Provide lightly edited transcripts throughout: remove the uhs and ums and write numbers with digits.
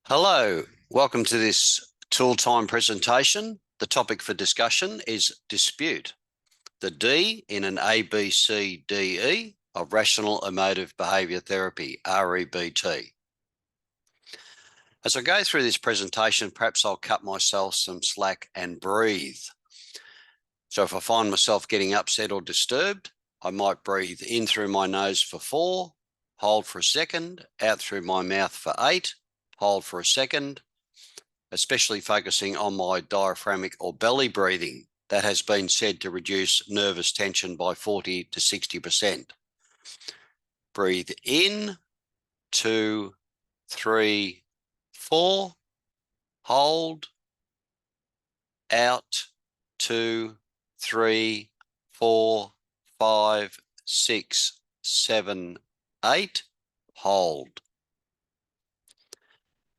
Hello, welcome to this tool time presentation. The topic for discussion is dispute, the D in an ABCDE of rational emotive behaviour therapy, REBT. As I go through this presentation, perhaps I'll cut myself some slack and breathe. So if I find myself getting upset or disturbed, I might breathe in through my nose for 4, hold for a second, out through my mouth for 8, hold for a second, especially focusing on my diaphragmatic or belly breathing. That has been said to reduce nervous tension by 40 to 60%. Breathe in, 2, 3, 4, hold, out, 2, 3, 4, 5, 6, 7, 8, hold.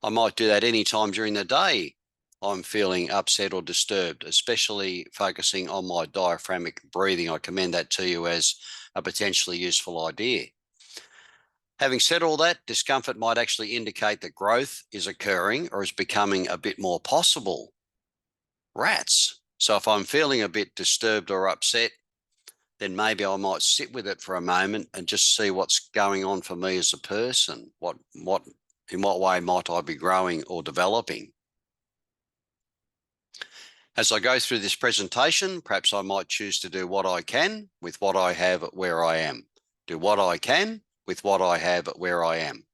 I might do that any time during the day I'm feeling upset or disturbed, especially focusing on my diaphragmatic breathing. I commend that to you as a potentially useful idea. Having said all that, discomfort might actually indicate that growth is occurring or is becoming a bit more possible. Rats. So if I'm feeling a bit disturbed or upset, then maybe I might sit with it for a moment and just see what's going on for me as a person. In what way might I be growing or developing? As I go through this presentation, perhaps I might choose to do what I can with what I have where I am. Do what I can with what I have where I am.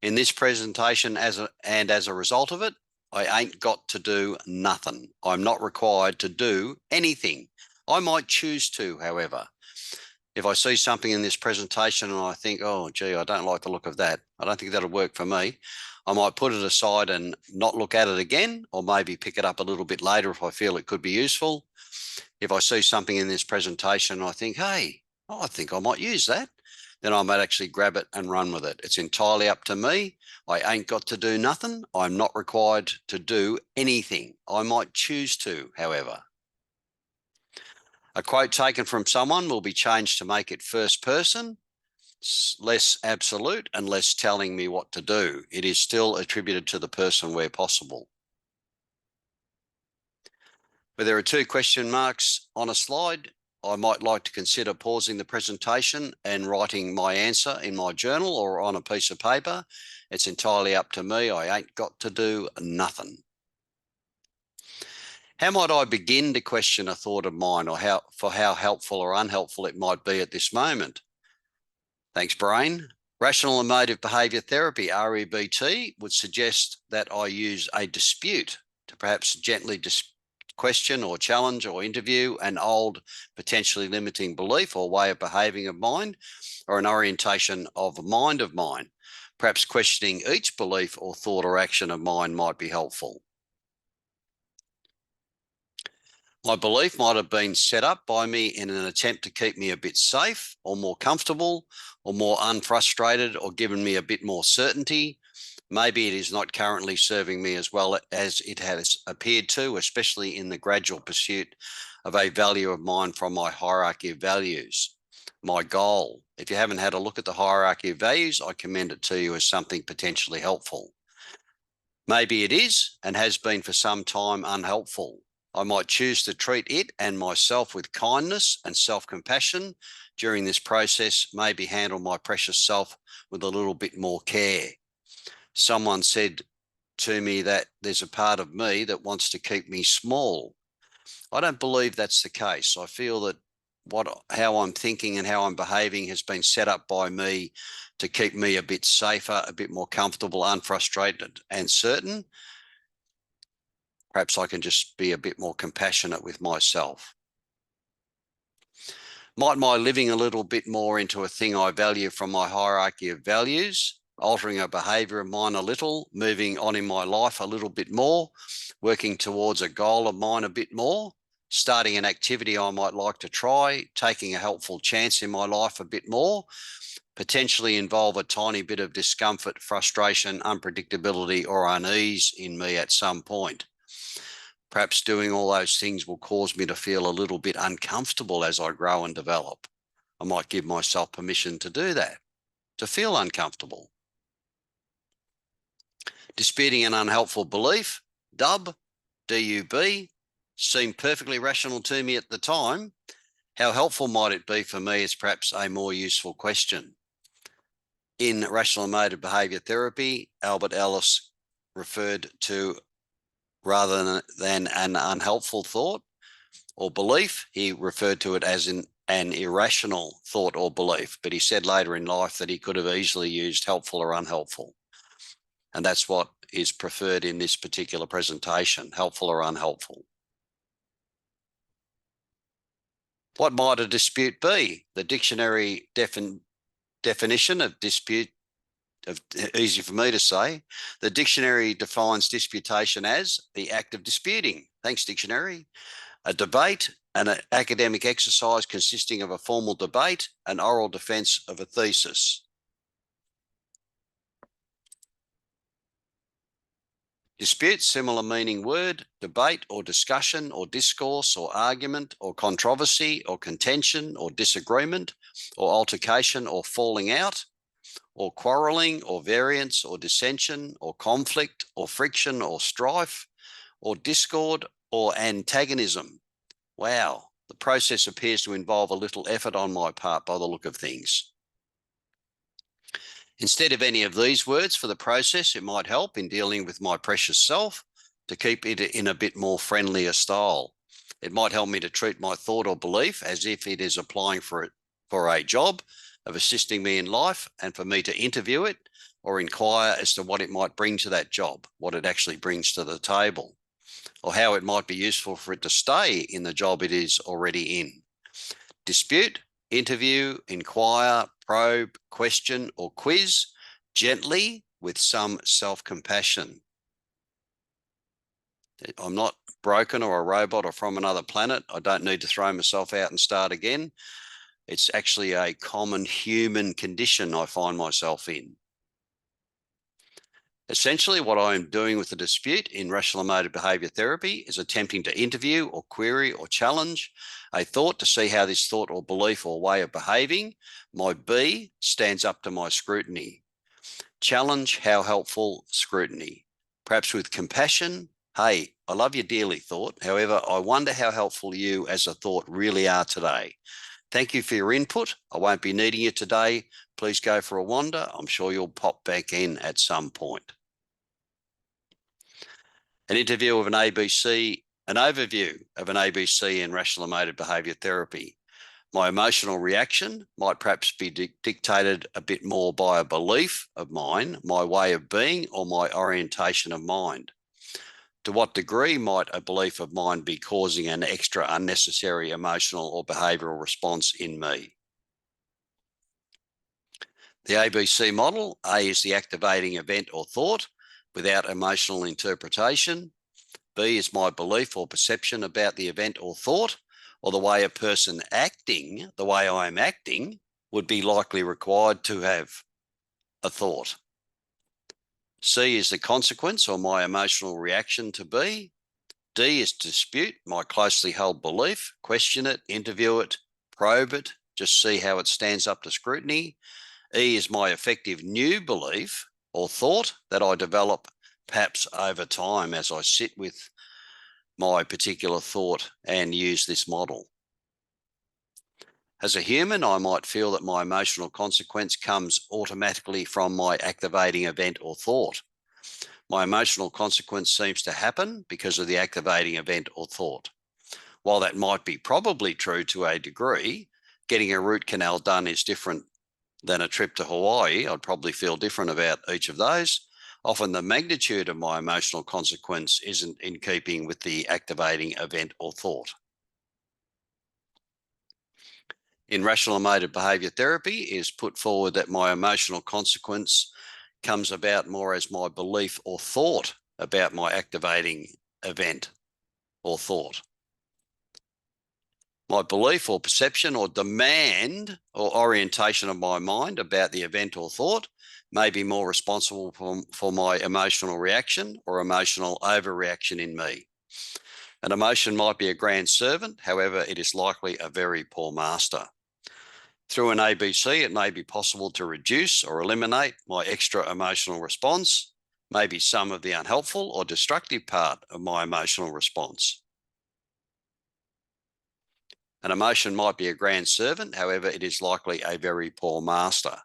In this presentation, as a result of it, I ain't got to do nothing. I'm not required to do anything. I might choose to, however. If I see something in this presentation and I think, oh, gee, I don't like the look of that, I don't think that'll work for me, I might put it aside and not look at it again, or maybe pick it up a little bit later if I feel it could be useful. If I see something in this presentation and I think, hey, I think I might use that, then I might actually grab it and run with it. It's entirely up to me. I ain't got to do nothing. I'm not required to do anything. I might choose to, however. A quote taken from someone will be changed to make it first person, less absolute and less telling me what to do. It is still attributed to the person where possible. But there are 2 question marks on a slide. I might like to consider pausing the presentation and writing my answer in my journal or on a piece of paper. It's entirely up to me. I ain't got to do nothing. How might I begin to question a thought of mine, or how helpful or unhelpful it might be at this moment? Thanks, brain. Rational emotive behaviour therapy, REBT, would suggest that I use a dispute to perhaps gently question or challenge or interview an old, potentially limiting belief or way of behaving of mine, or an orientation of mind of mine. Perhaps questioning each belief or thought or action of mine might be helpful. My belief might have been set up by me in an attempt to keep me a bit safe or more comfortable or more unfrustrated, or given me a bit more certainty. Maybe it is not currently serving me as well as it has appeared to, especially in the gradual pursuit of a value of mine from my hierarchy of values. My goal. If you haven't had a look at the hierarchy of values, I commend it to you as something potentially helpful. Maybe it is and has been for some time unhelpful. I might choose to treat it and myself with kindness and self-compassion during this process, maybe handle my precious self with a little bit more care. Someone said to me that there's a part of me that wants to keep me small. I don't believe that's the case. I feel that how I'm thinking and how I'm behaving has been set up by me to keep me a bit safer, a bit more comfortable, unfrustrated and certain. Perhaps I can just be a bit more compassionate with myself. Might my living a little bit more into a thing I value from my hierarchy of values, altering a behaviour of mine a little, moving on in my life a little bit more, working towards a goal of mine a bit more, starting an activity I might like to try, taking a helpful chance in my life a bit more, potentially involve a tiny bit of discomfort, frustration, unpredictability or unease in me at some point. Perhaps doing all those things will cause me to feel a little bit uncomfortable as I grow and develop. I might give myself permission to do that, to feel uncomfortable. Disputing an unhelpful belief, DUB, DUB, seemed perfectly rational to me at the time. How helpful might it be for me is perhaps a more useful question. In rational emotive behaviour therapy, Albert Ellis referred to, rather than an unhelpful thought or belief, he referred to it as an irrational thought or belief. But he said later in life that he could have easily used helpful or unhelpful. And that's what is preferred in this particular presentation, helpful or unhelpful. What might a dispute be? The dictionary definition of dispute, easy for me to say, the dictionary defines disputation as the act of disputing. Thanks, dictionary. A debate, an academic exercise consisting of a formal debate, an oral defence of a thesis. Dispute, similar meaning word, debate or discussion or discourse or argument or controversy or contention or disagreement or altercation or falling out or quarrelling or variance or dissension or conflict or friction or strife or discord or antagonism. Wow, the process appears to involve a little effort on my part by the look of things. Instead of any of these words for the process, it might help in dealing with my precious self to keep it in a bit more friendlier style. It might help me to treat my thought or belief as if it is applying for a job of assisting me in life, and for me to interview it or inquire as to what it might bring to that job, what it actually brings to the table, or how it might be useful for it to stay in the job it is already in. Dispute, interview, inquire, probe, question, or quiz, gently with some self-compassion. I'm not broken or a robot or from another planet. I don't need to throw myself out and start again. It's actually a common human condition I find myself in. Essentially, what I am doing with the dispute in rational emotive behaviour therapy is attempting to interview or query or challenge a thought to see how this thought or belief or way of behaving, my B, stands up to my scrutiny. Challenge, how helpful, scrutiny. Perhaps with compassion, hey, I love you dearly thought. However, I wonder how helpful you as a thought really are today. Thank you for your input. I won't be needing you today. Please go for a wander. I'm sure you'll pop back in at some point. An overview of an ABC in rational emotive behaviour therapy. My emotional reaction might perhaps be dictated a bit more by a belief of mine, my way of being, or my orientation of mind. To what degree might a belief of mine be causing an extra unnecessary emotional or behavioural response in me? The ABC model, A is the activating event or thought without emotional interpretation. B is my belief or perception about the event or thought, or the way a person acting, the way I am acting, would be likely required to have a thought. C is the consequence or my emotional reaction to B. D is dispute, my closely held belief, question it, interview it, probe it, just see how it stands up to scrutiny. E is my effective new belief or thought that I develop perhaps over time as I sit with my particular thought and use this model. As a human, I might feel that my emotional consequence comes automatically from my activating event or thought. My emotional consequence seems to happen because of the activating event or thought. While that might be probably true to a degree, getting a root canal done is different than a trip to Hawaii. I'd probably feel different about each of those. Often the magnitude of my emotional consequence isn't in keeping with the activating event or thought. In rational emotive behaviour therapy, it is put forward that my emotional consequence comes about more as my belief or thought about my activating event or thought. My belief or perception or demand or orientation of my mind about the event or thought may be more responsible for my emotional reaction or emotional overreaction in me. An emotion might be a grand servant, however, it is likely a very poor master. Through an ABC, it may be possible to reduce or eliminate my extra emotional response. maybe some of the unhelpful or destructive part of my emotional response. An emotion might be a grand servant, however, it is likely a very poor master.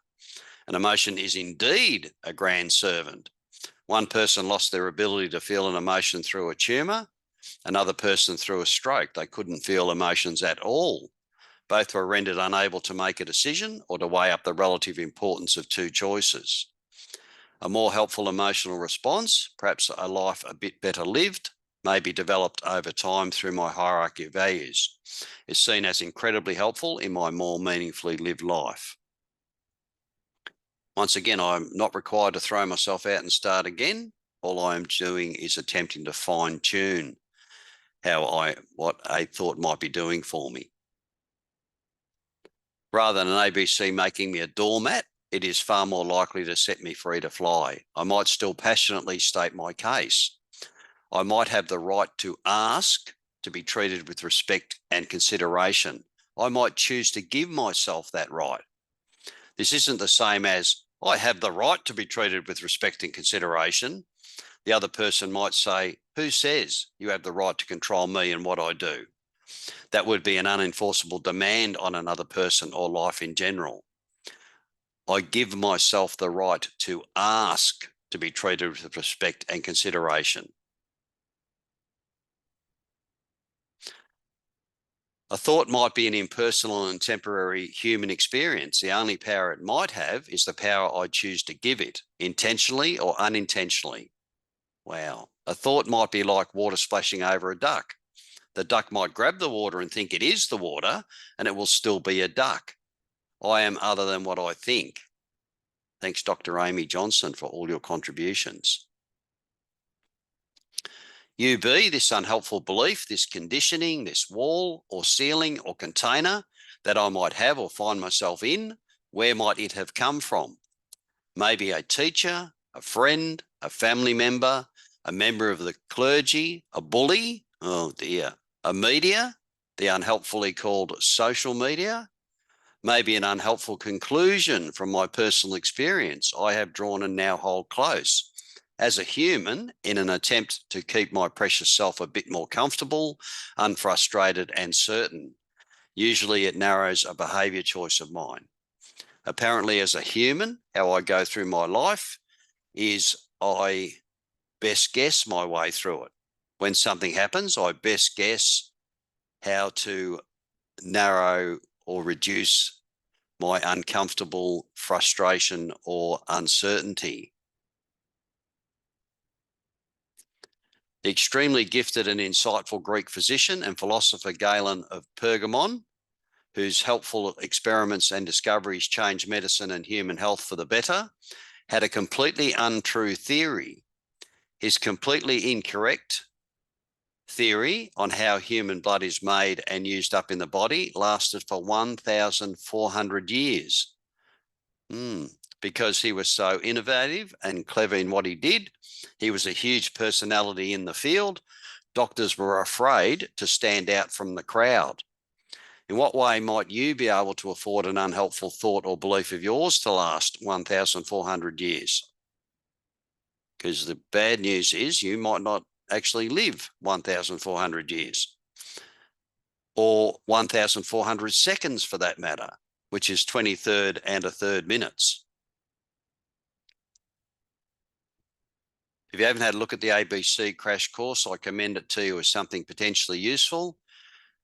An emotion is indeed a grand servant. One person lost their ability to feel an emotion through a tumour, another person through a stroke. They couldn't feel emotions at all. Both were rendered unable to make a decision or to weigh up the relative importance of two choices. A more helpful emotional response, perhaps a life a bit better lived, may be developed over time through my hierarchy of values, is seen as incredibly helpful in my more meaningfully lived life. Once again, I'm not required to throw myself out and start again. All I'm doing is attempting to fine tune what a thought might be doing for me. Rather than an ABC making me a doormat, it is far more likely to set me free to fly. I might still passionately state my case. I might have the right to ask to be treated with respect and consideration. I might choose to give myself that right. This isn't the same as, I have the right to be treated with respect and consideration. The other person might say, who says you have the right to control me and what I do? That would be an unenforceable demand on another person or life in general. I give myself the right to ask to be treated with respect and consideration. A thought might be an impersonal and temporary human experience. The only power it might have is the power I choose to give it, intentionally or unintentionally. Wow. A thought might be like water splashing over a duck. The duck might grab the water and think it is the water, and it will still be a duck. I am other than what I think. Thanks, Dr. Amy Johnson, for all your contributions. UB, this unhelpful belief, this conditioning, this wall or ceiling or container that I might have or find myself in, where might it have come from? Maybe a teacher, a friend, a family member, a member of the clergy, a bully, oh dear, a media, the unhelpfully called social media, maybe an unhelpful conclusion from my personal experience I have drawn and now hold close. As a human, in an attempt to keep my precious self a bit more comfortable, unfrustrated and certain, usually it narrows a behaviour choice of mine. Apparently, as a human, how I go through my life is I best guess my way through it. When something happens, I best guess how to narrow or reduce my uncomfortable frustration or uncertainty. The extremely gifted and insightful Greek physician and philosopher Galen of Pergamon, whose helpful experiments and discoveries changed medicine and human health for the better, had a completely untrue theory. His completely incorrect theory on how human blood is made and used up in the body lasted for 1,400 years. Because he was so innovative and clever in what he did, he was a huge personality in the field. Doctors were afraid to stand out from the crowd. In what way might you be able to afford an unhelpful thought or belief of yours to last 1,400 years? Because the bad news is you might not actually live 1,400 years or 1,400 seconds for that matter, which is 23rd and a third minutes. If you haven't had a look at the ABC crash course, I commend it to you as something potentially useful.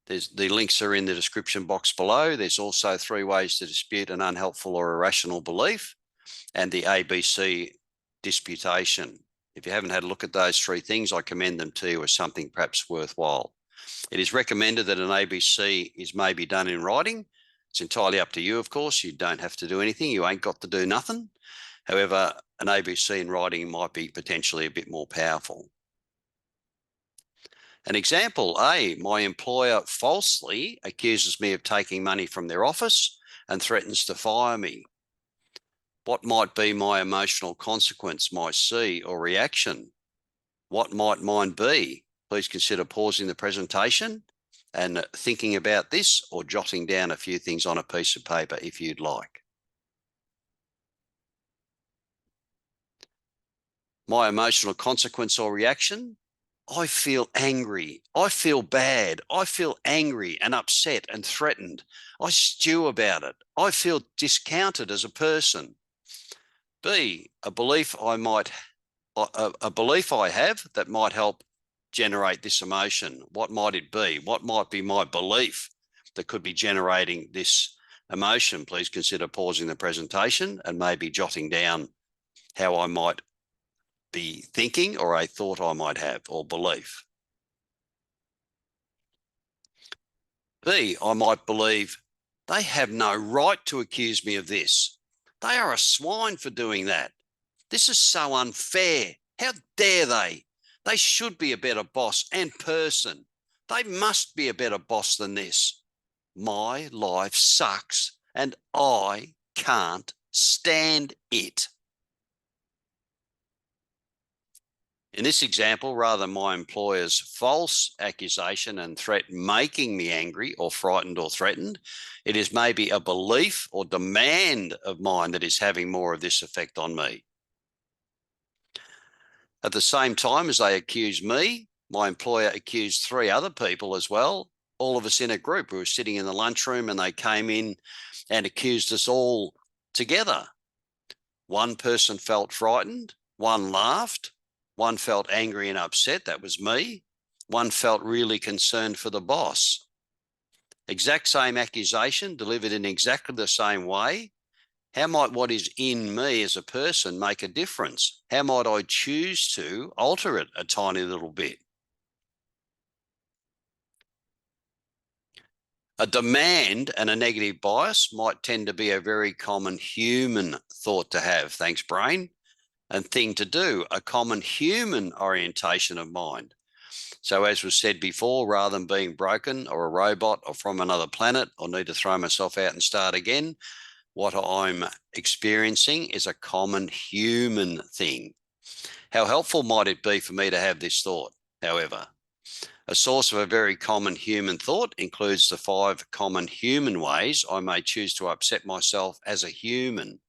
The links are in the description box below. There's also 3 ways to dispute an unhelpful or irrational belief and the ABC disputation. If you haven't had a look at those 3 things, I commend them to you as something perhaps worthwhile. It is recommended that an ABC is maybe done in writing. It's entirely up to you, of course. You don't have to do anything. You ain't got to do nothing. However, an ABC in writing might be potentially a bit more powerful. An example A, my employer falsely accuses me of taking money from their office and threatens to fire me. What might be my emotional consequence, my C, or reaction? What might mine be? Please consider pausing the presentation and thinking about this or jotting down a few things on a piece of paper if you'd like. My emotional consequence or reaction, I feel angry. I feel bad. I feel angry and upset and threatened. I stew about it. I feel discounted as a person. B, a belief I have that might help generate this emotion. What might it be? What might be my belief that could be generating this emotion? Please consider pausing the presentation and maybe jotting down how I might be thinking or a thought I might have or belief. B, I might believe they have no right to accuse me of this. They are a swine for doing that. This is so unfair. How dare they? They should be a better boss and person. They must be a better boss than this. My life sucks and I can't stand it. In this example, rather than my employer's false accusation and threat making me angry or frightened or threatened, it is maybe a belief or demand of mine that is having more of this effect on me. At the same time as they accuse me, my employer accused 3 other people as well, all of us in a group who were sitting in the lunchroom, and they came in and accused us all together. One person felt frightened, one laughed, one felt angry and upset, that was me. One felt really concerned for the boss. Exact same accusation delivered in exactly the same way. How might what is in me as a person make a difference? How might I choose to alter it a tiny little bit? A demand and a negative bias might tend to be a very common human thought to have, thanks brain, and thing to do, a common human orientation of mind. So as was said before, rather than being broken or a robot or from another planet or need to throw myself out and start again, what I'm experiencing is a common human thing. How helpful might it be for me to have this thought, however? A source of a very common human thought includes the 5 common human ways I may choose to upset myself as a human.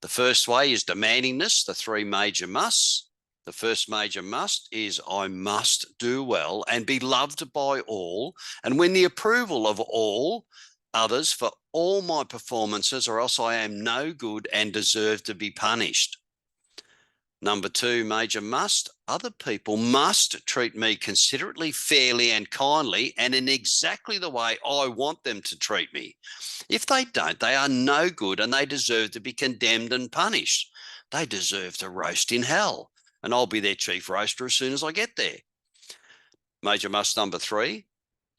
The first way is demandingness, the 3 major musts. The first major must is I must do well and be loved by all and win the approval of all others for all my performances, or else I am no good and deserve to be punished. Number 2 major must, other people must treat me considerately, fairly and kindly and in exactly the way I want them to treat me. If they don't, they are no good and they deserve to be condemned and punished. They deserve to roast in hell, and I'll be their chief roaster as soon as I get there. Major must number 3,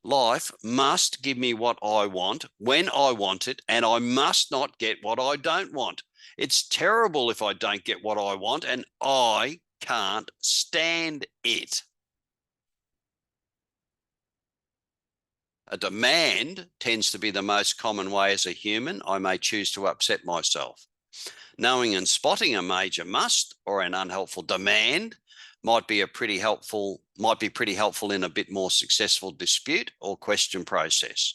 life must give me what I want when I want it, and I must not get what I don't want. It's terrible if I don't get what I want, and I can't stand it. A demand tends to be the most common way as a human I may choose to upset myself. Knowing and spotting a major must or an unhelpful demand might be pretty helpful in a bit more successful dispute or question process.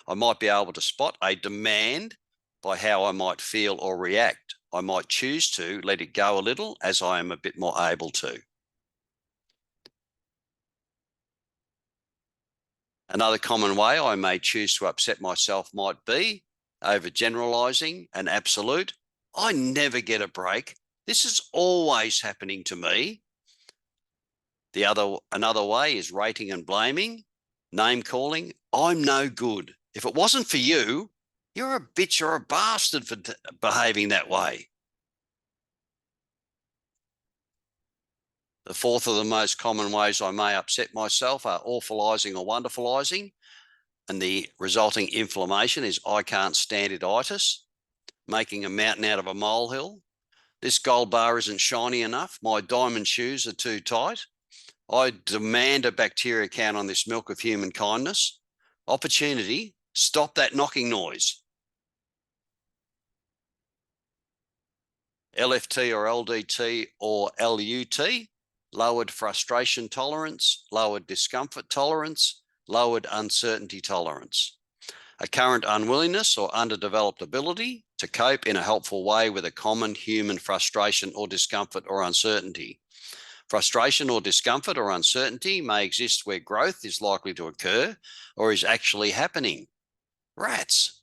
I might be able to spot a demand by how I might feel or react. I might choose to let it go a little as I am a bit more able to. Another common way I may choose to upset myself might be overgeneralizing an absolute. I never get a break. This is always happening to me. Another way is rating and blaming, name calling. I'm no good. If it wasn't for you, you're a bitch or a bastard for behaving that way. The 4th of the most common ways I may upset myself are awfulizing or wonderfulizing, and the resulting inflammation is I can't stand it-itis, making a mountain out of a molehill. This gold bar isn't shiny enough. My diamond shoes are too tight. I demand a bacteria count on this milk of human kindness. Opportunity, stop that knocking noise. LFT or LDT or LUT, lowered frustration tolerance, lowered discomfort tolerance, lowered uncertainty tolerance. A current unwillingness or underdeveloped ability, to cope in a helpful way with a common human frustration or discomfort or uncertainty. Frustration or discomfort or uncertainty may exist where growth is likely to occur or is actually happening. Rats.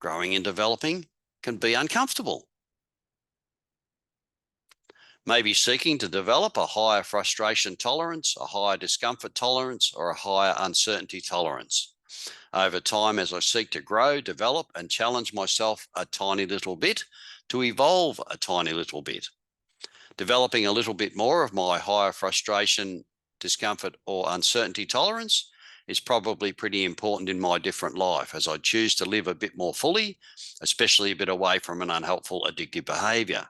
Growing and developing can be uncomfortable. Maybe seeking to develop a higher frustration tolerance, a higher discomfort tolerance, or a higher uncertainty tolerance. Over time, as I seek to grow, develop, and challenge myself a tiny little bit, to evolve a tiny little bit. Developing a little bit more of my higher frustration, discomfort, or uncertainty tolerance is probably pretty important in my different life as I choose to live a bit more fully, especially a bit away from an unhelpful, addictive behaviour.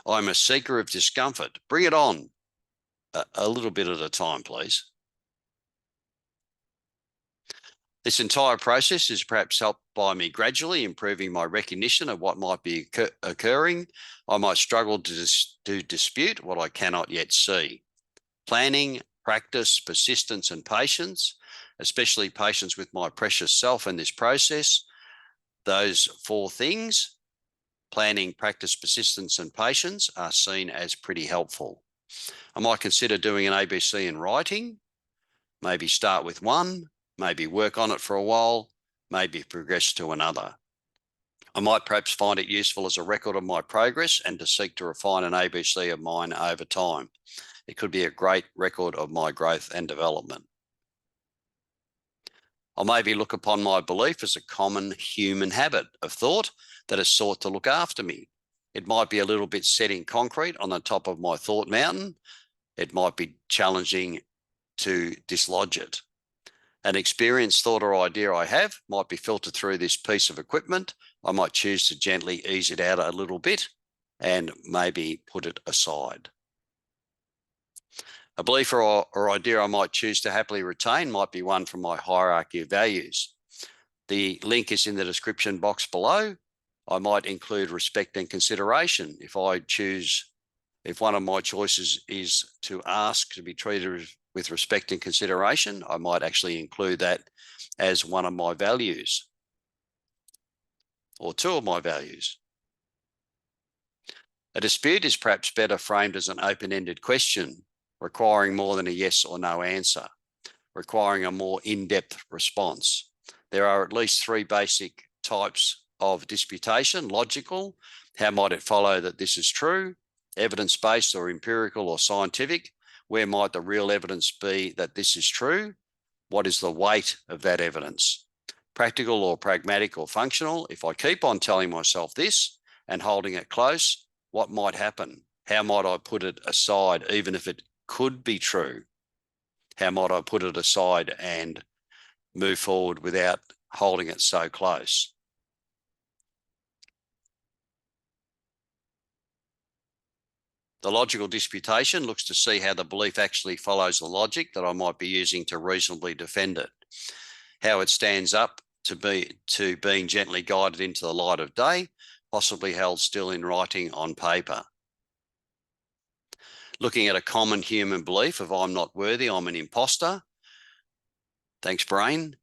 I'm a seeker of discomfort. Bring it on. A little bit at a time, please. This entire process is perhaps helped by me gradually improving my recognition of what might be occurring. I might struggle to dispute what I cannot yet see. Planning, practice, persistence, and patience, especially patience with my precious self in this process. Those 4 things, planning, practice, persistence, and patience, are seen as pretty helpful. I might consider doing an ABC in writing, maybe start with one, maybe work on it for a while, maybe progress to another. I might perhaps find it useful as a record of my progress and to seek to refine an ABC of mine over time. It could be a great record of my growth and development. I'll maybe look upon my belief as a common human habit of thought that is sought to look after me. It might be a little bit set in concrete on the top of my thought mountain. It might be challenging to dislodge it. An experienced thought or idea I have might be filtered through this piece of equipment. I might choose to gently ease it out a little bit and maybe put it aside. A belief or idea I might choose to happily retain might be one from my hierarchy of values. The link is in the description box below. I might include respect and consideration. If one of my choices is to ask to be treated with respect and consideration, I might actually include that as one of my values or 2 of my values. A dispute is perhaps better framed as an open-ended question, requiring more than a yes or no answer, requiring a more in-depth response. There are at least 3 basic types of disputation: logical, how might it follow that this is true? Evidence-based or empirical or scientific, where might the real evidence be that this is true? What is the weight of that evidence? Practical or pragmatic or functional, if I keep on telling myself this and holding it close, what might happen? How might I put it aside even if it could be true? How might I put it aside and move forward without holding it so close? The logical disputation looks to see how the belief actually follows the logic that I might be using to reasonably defend it, how it stands up to being gently guided into the light of day, possibly held still in writing on paper. Looking at a common human belief of I'm not worthy, I'm an imposter. Thanks, brain.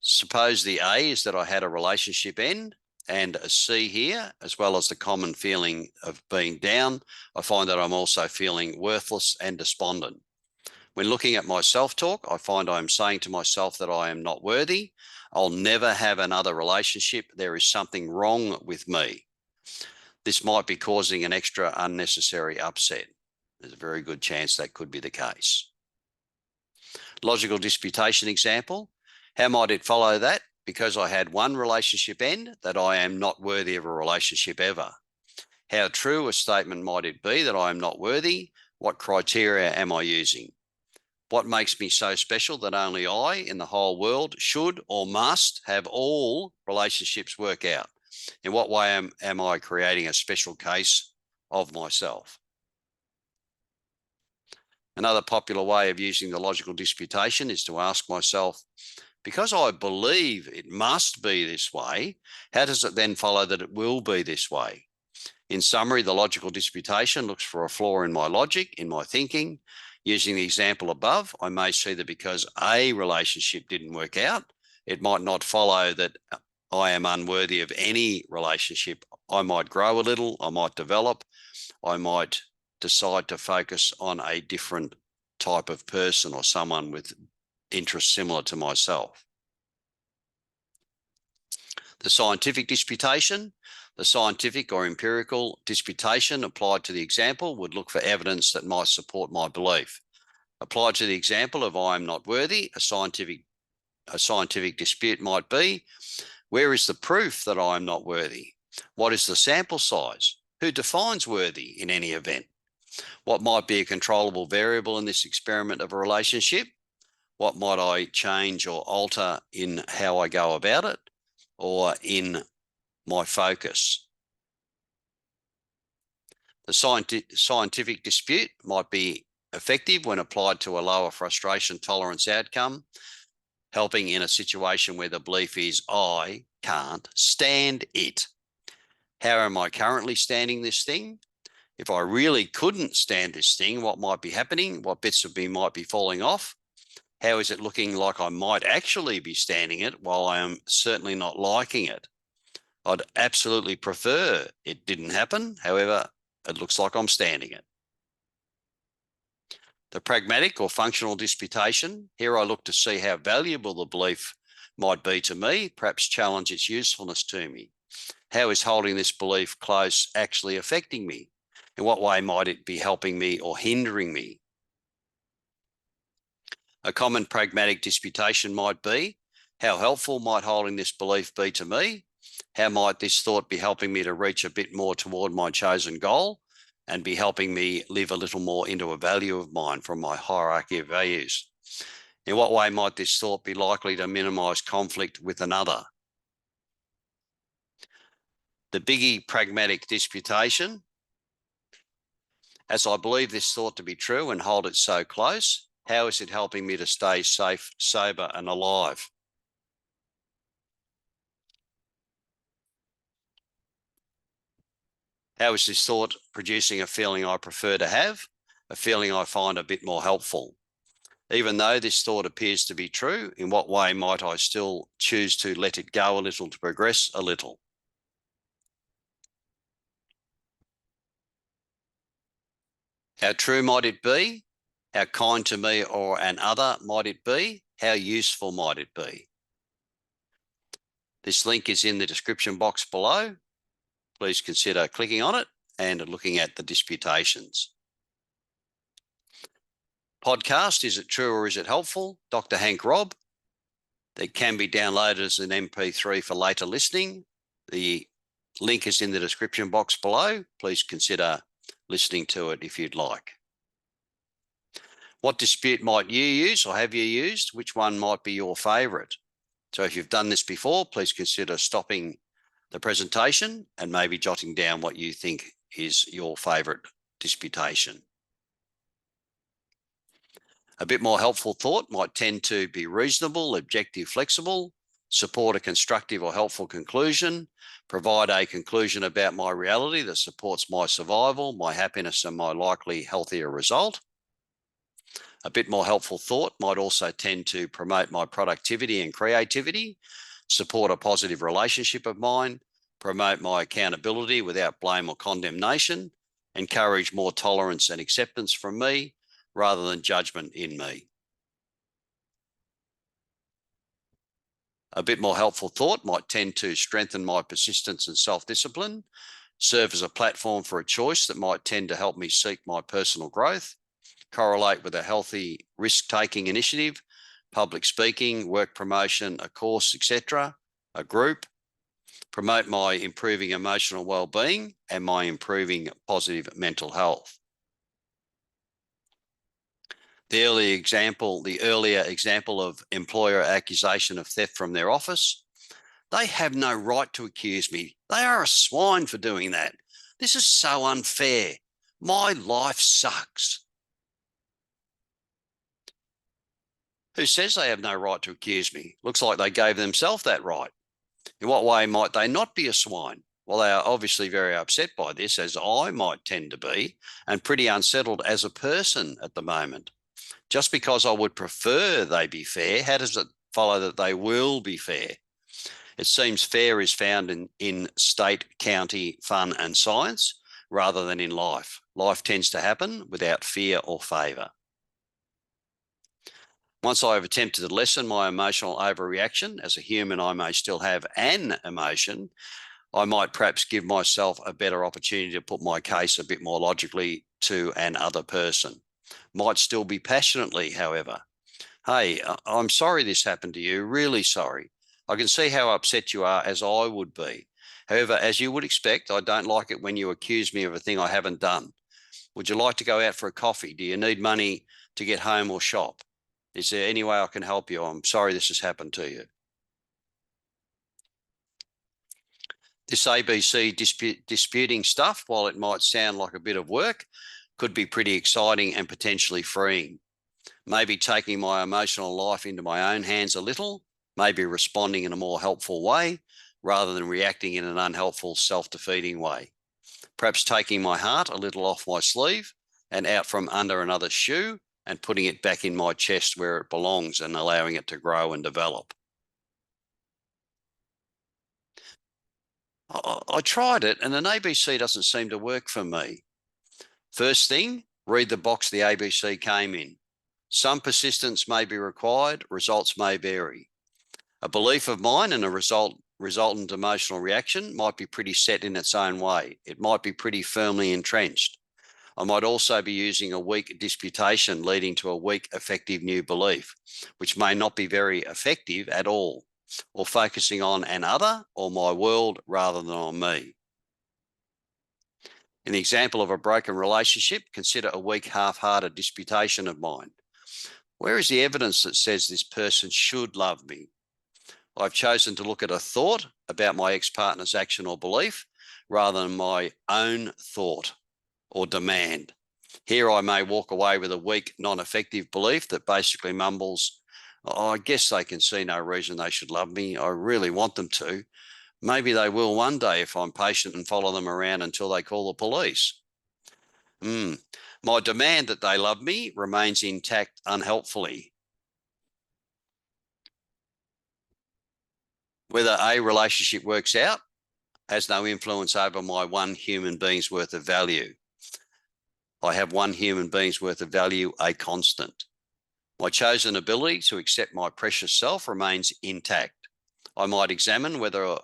Suppose the A is that I had a relationship end, and a C here, as well as the common feeling of being down, I find that I'm also feeling worthless and despondent. When looking at my self-talk, I find I'm saying to myself that I am not worthy. I'll never have another relationship. There is something wrong with me. This might be causing an extra unnecessary upset. There's a very good chance that could be the case. Logical disputation example. How might it follow that? Because I had one relationship end, that I am not worthy of a relationship ever? How true a statement might it be that I am not worthy? What criteria am I using? What makes me so special that only I in the whole world should or must have all relationships work out? In what way am I creating a special case of myself? Another popular way of using the logical disputation is to ask myself, because I believe it must be this way, how does it then follow that it will be this way? In summary, the logical disputation looks for a flaw in my logic, in my thinking. Using the example above, I may see that because a relationship didn't work out, it might not follow that I am unworthy of any relationship. I might grow a little, I might develop, I might decide to focus on a different type of person or someone with interests similar to myself. The scientific disputation. The scientific or empirical disputation applied to the example would look for evidence that might support my belief. Applied to the example of I am not worthy, a scientific dispute might be, where is the proof that I am not worthy? What is the sample size? Who defines worthy in any event? What might be a controllable variable in this experiment of a relationship? What might I change or alter in how I go about it or in my focus? The scientific dispute might be effective when applied to a lower frustration tolerance outcome, helping in a situation where the belief is I can't stand it. How am I currently standing this thing? If I really couldn't stand this thing, what might be happening? What bits of me might be falling off? How is it looking like I might actually be standing it while I am certainly not liking it? I'd absolutely prefer it didn't happen. However, it looks like I'm standing it. The pragmatic or functional disputation. Here I look to see how valuable the belief might be to me, perhaps challenge its usefulness to me. How is holding this belief close actually affecting me? In what way might it be helping me or hindering me? A common pragmatic disputation might be, how helpful might holding this belief be to me? How might this thought be helping me to reach a bit more toward my chosen goal and be helping me live a little more into a value of mine from my hierarchy of values? In what way might this thought be likely to minimize conflict with another? The biggie pragmatic disputation. As I believe this thought to be true and hold it so close, how is it helping me to stay safe, sober, and alive? How is this thought producing a feeling I prefer to have, a feeling I find a bit more helpful? Even though this thought appears to be true, in what way might I still choose to let it go a little to progress a little? How true might it be? How kind to me or an other might it be? How useful might it be? This link is in the description box below. Please consider clicking on it and looking at the disputations. Podcast, Is It True or Is It Helpful? Dr. Hank Robb. That can be downloaded as an MP3 for later listening. The link is in the description box below. Please consider listening to it if you'd like. What dispute might you use or have you used? Which one might be your favourite? So if you've done this before, please consider stopping the presentation and maybe jotting down what you think is your favourite disputation. A bit more helpful thought might tend to be reasonable, objective, flexible, support a constructive or helpful conclusion, provide a conclusion about my reality that supports my survival, my happiness, and my likely healthier result. A bit more helpful thought might also tend to promote my productivity and creativity, support a positive relationship of mine, promote my accountability without blame or condemnation, encourage more tolerance and acceptance from me rather than judgment in me. A bit more helpful thought might tend to strengthen my persistence and self-discipline, serve as a platform for a choice that might tend to help me seek my personal growth, correlate with a healthy risk-taking initiative, public speaking, work promotion, a course, etc., a group, promote my improving emotional well-being and my improving positive mental health. The earlier example of employer accusation of theft from their office. They have no right to accuse me. They are a swine for doing that. This is so unfair. My life sucks. Who says they have no right to accuse me? Looks like they gave themselves that right. In what way might they not be a swine? Well, they are obviously very upset by this, as I might tend to be, and pretty unsettled as a person at the moment. Just because I would prefer they be fair, how does it follow that they will be fair? It seems fair is found in state, county, fun and science rather than in life. Life tends to happen without fear or favour. Once I have attempted to lessen my emotional overreaction, as a human I may still have an emotion, I might perhaps give myself a better opportunity to put my case a bit more logically to an other person. Might still be passionately, however. Hey, I'm sorry this happened to you, really sorry. I can see how upset you are, as I would be. However, as you would expect, I don't like it when you accuse me of a thing I haven't done. Would you like to go out for a coffee? Do you need money to get home or shop? Is there any way I can help you? I'm sorry this has happened to you. This ABC disputing stuff, while it might sound like a bit of work, could be pretty exciting and potentially freeing. Maybe taking my emotional life into my own hands a little, maybe responding in a more helpful way rather than reacting in an unhelpful, self-defeating way. Perhaps taking my heart a little off my sleeve and out from under another shoe and putting it back in my chest where it belongs and allowing it to grow and develop. I tried it and an ABC doesn't seem to work for me. First thing, read the box the ABC came in. Some persistence may be required, results may vary. A belief of mine and a resultant emotional reaction might be pretty set in its own way. It might be pretty firmly entrenched. I might also be using a weak disputation leading to a weak effective new belief, which may not be very effective at all, or focusing on an other or my world rather than on me. In the example of a broken relationship, consider a weak, half-hearted disputation of mine. Where is the evidence that says this person should love me? I've chosen to look at a thought about my ex-partner's action or belief rather than my own thought or demand. Here I may walk away with a weak, non-effective belief that basically mumbles, oh, I guess they can see no reason they should love me. I really want them to. Maybe they will one day if I'm patient and follow them around until they call the police. My demand that they love me remains intact unhelpfully. Whether a relationship works out has no influence over my one human being's worth of value. I have one human being's worth of value, a constant. My chosen ability to accept my precious self remains intact. I might examine whether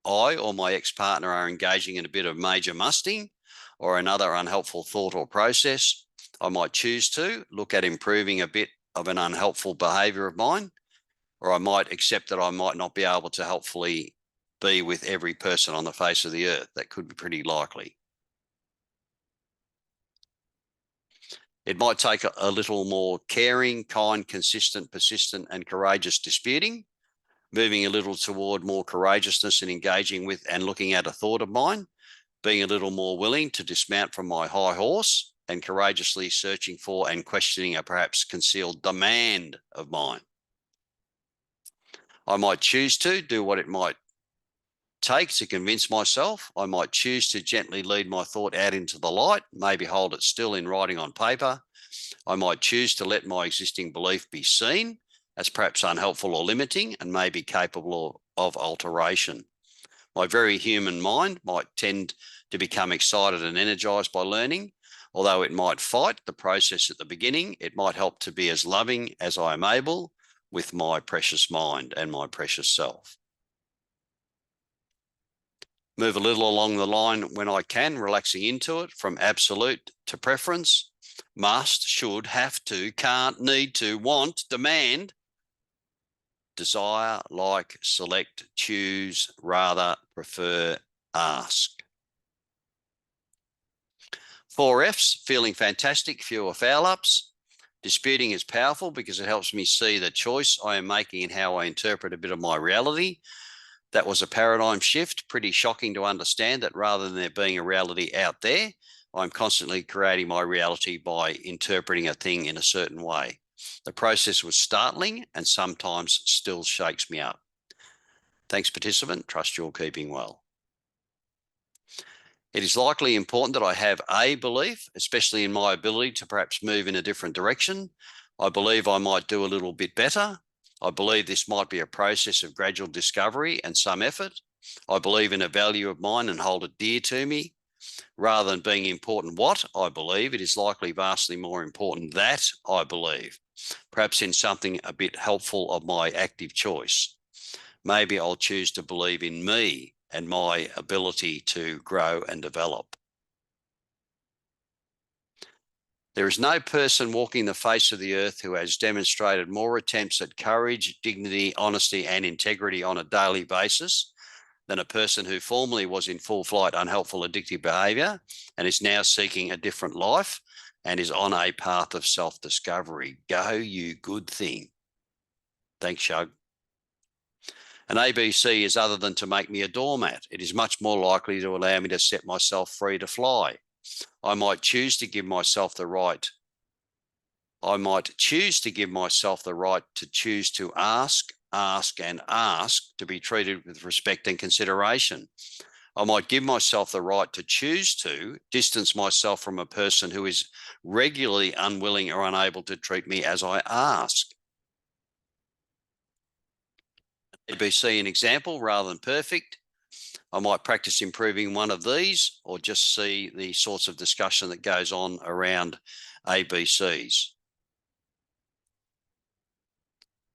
I or my ex-partner are engaging in a bit of major musting or another unhelpful thought or process. I might choose to look at improving a bit of an unhelpful behaviour of mine, or I might accept that I might not be able to helpfully be with every person on the face of the earth. That could be pretty likely. It might take a little more caring, kind, consistent, persistent, and courageous disputing, moving a little toward more courageousness in engaging with and looking at a thought of mine, being a little more willing to dismount from my high horse and courageously searching for and questioning a perhaps concealed demand of mine. I might choose to do what it might take to convince myself. I might choose to gently lead my thought out into the light, maybe hold it still in writing on paper. I might choose to let my existing belief be seen as perhaps unhelpful or limiting and may be capable of alteration. My very human mind might tend to become excited and energized by learning. Although it might fight the process at the beginning, it might help to be as loving as I am able with my precious mind and my precious self. Move a little along the line when I can, relaxing into it from absolute to preference. Must, should, have to, can't, need to, want, demand, desire, like, select, choose, rather, prefer, ask. 4 F's, feeling fantastic, fewer foul ups. Disputing is powerful because it helps me see the choice I am making in how I interpret a bit of my reality. That was a paradigm shift, pretty shocking to understand that rather than there being a reality out there, I'm constantly creating my reality by interpreting a thing in a certain way. The process was startling and sometimes still shakes me up. Thanks, participant. Trust you're keeping well. It is likely important that I have a belief, especially in my ability to perhaps move in a different direction. I believe I might do a little bit better. I believe this might be a process of gradual discovery and some effort. I believe in a value of mine and hold it dear to me. Rather than being important what I believe, it is likely vastly more important that I believe, perhaps in something a bit helpful of my active choice. Maybe I'll choose to believe in me and my ability to grow and develop. There is no person walking the face of the earth who has demonstrated more attempts at courage, dignity, honesty, and integrity on a daily basis than a person who formerly was in full flight, unhelpful, addictive behavior and is now seeking a different life and is on a path of self-discovery. Go, you good thing. Thanks, HughK. An ABC is other than to make me a doormat. It is much more likely to allow me to set myself free to fly. I might choose to give myself the right. I might choose to give myself the right to choose to ask to be treated with respect and consideration. I might give myself the right to choose to distance myself from a person who is regularly unwilling or unable to treat me as I ask. ABC an example rather than perfect. I might practice improving one of these or just see the sorts of discussion that goes on around ABCs.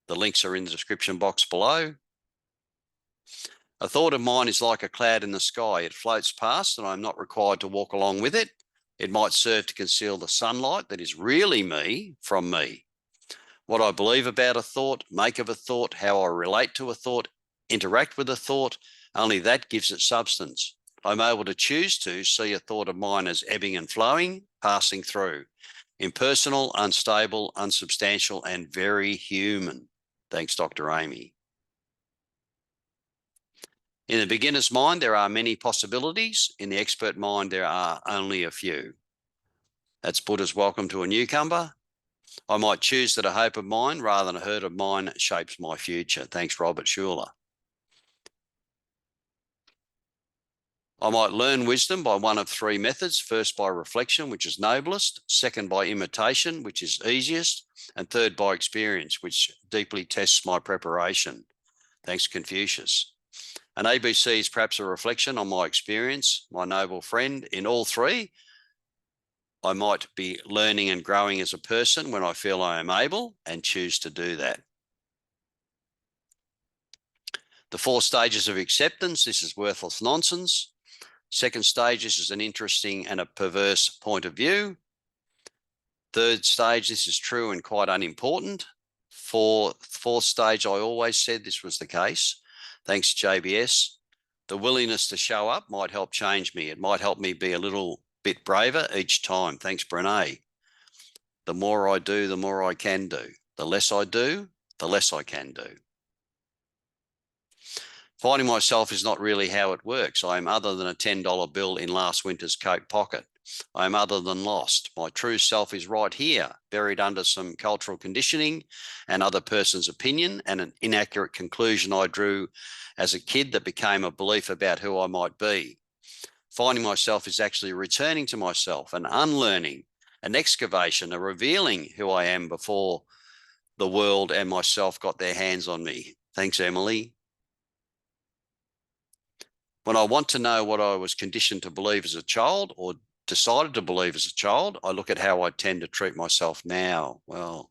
The links are in the description box below. A thought of mine is like a cloud in the sky. It floats past and I'm not required to walk along with it. It might serve to conceal the sunlight that is really me from me. What I believe about a thought, make of a thought, how I relate to a thought, interact with a thought, only that gives it substance. I'm able to choose to see a thought of mine as ebbing and flowing, passing through, impersonal, unstable, unsubstantial, and very human. Thanks, Dr. Amy. In the beginner's mind, there are many possibilities. In the expert mind, there are only a few. That's Buddha's welcome to a newcomer. I might choose that a hope of mine rather than a hurt of mine shapes my future. Thanks, Robert Schuller. I might learn wisdom by one of three methods. First, by reflection, which is noblest. Second, by imitation, which is easiest. And third, by experience, which deeply tests my preparation. Thanks, Confucius. An ABC is perhaps a reflection on my experience, my noble friend. In all three, I might be learning and growing as a person when I feel I am able and choose to do that. The 4 stages of acceptance. This is worthless nonsense. Second stage, this is an interesting and a perverse point of view. Third stage, this is true and quite unimportant. Fourth stage, I always said this was the case. Thanks, JBS. The willingness to show up might help change me. It might help me be a little bit braver each time. Thanks, Brene. The more I do, the more I can do. The less I do, the less I can do. Finding myself is not really how it works. I am other than a $10 bill in last winter's coat pocket. I am other than lost. My true self is right here, buried under some cultural conditioning and other person's opinion and an inaccurate conclusion I drew as a kid that became a belief about who I might be. Finding myself is actually returning to myself, an unlearning, an excavation, a revealing who I am before the world and myself got their hands on me. Thanks, Emily. When I want to know what I was conditioned to believe as a child or decided to believe as a child, I look at how I tend to treat myself now. Well,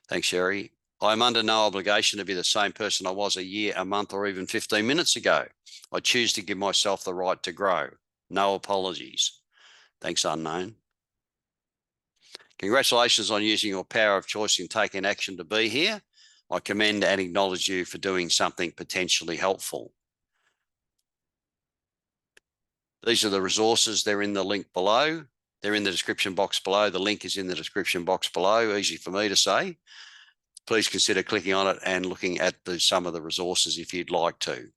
thanks, Sherry. I'm under no obligation to be the same person I was a year, a month, or even 15 minutes ago. I choose to give myself the right to grow. No apologies. Thanks, Unknown. Congratulations on using your power of choice in taking action to be here. I commend and acknowledge you for doing something potentially helpful. These are the resources. They're in the link below. They're in the description box below. The link is in the description box below. Easy for me to say. Please consider clicking on it and looking at some of the resources if you'd like to.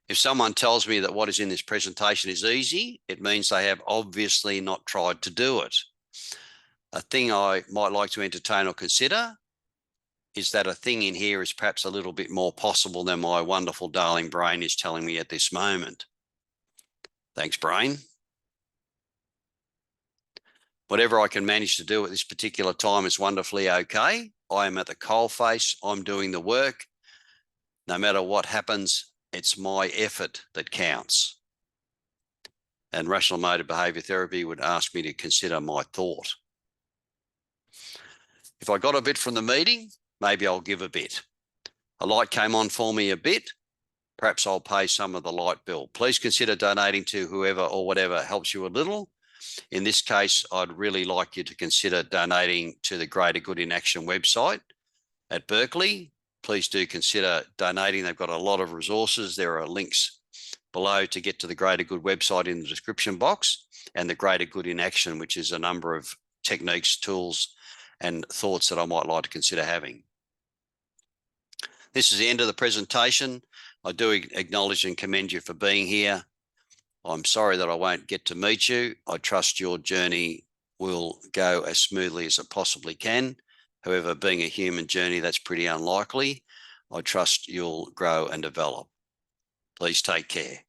If someone tells me that what is in this presentation is easy, it means they have obviously not tried to do it. A thing I might like to entertain or consider is that a thing in here is perhaps a little bit more possible than my wonderful darling brain is telling me at this moment. Thanks, brain. Whatever I can manage to do at this particular time is wonderfully okay. I am at the coalface. I'm doing the work. No matter what happens, it's my effort that counts. And rational emotive behavior therapy would ask me to consider my thought. If I got a bit from the meeting, maybe I'll give a bit. A light came on for me a bit. Perhaps I'll pay some of the light bill. Please consider donating to whoever or whatever helps you a little. In this case, I'd really like you to consider donating to the Greater Good in Action website at Berkeley. Please do consider donating. They've got a lot of resources. There are links below to get to the Greater Good website in the description box, and the Greater Good in Action, which is a number of techniques, tools, and thoughts that I might like to consider having. This is the end of the presentation. I do acknowledge and commend you for being here. I'm sorry that I won't get to meet you. I trust your journey will go as smoothly as it possibly can. However, being a human journey, that's pretty unlikely. I trust you'll grow and develop. Please take care.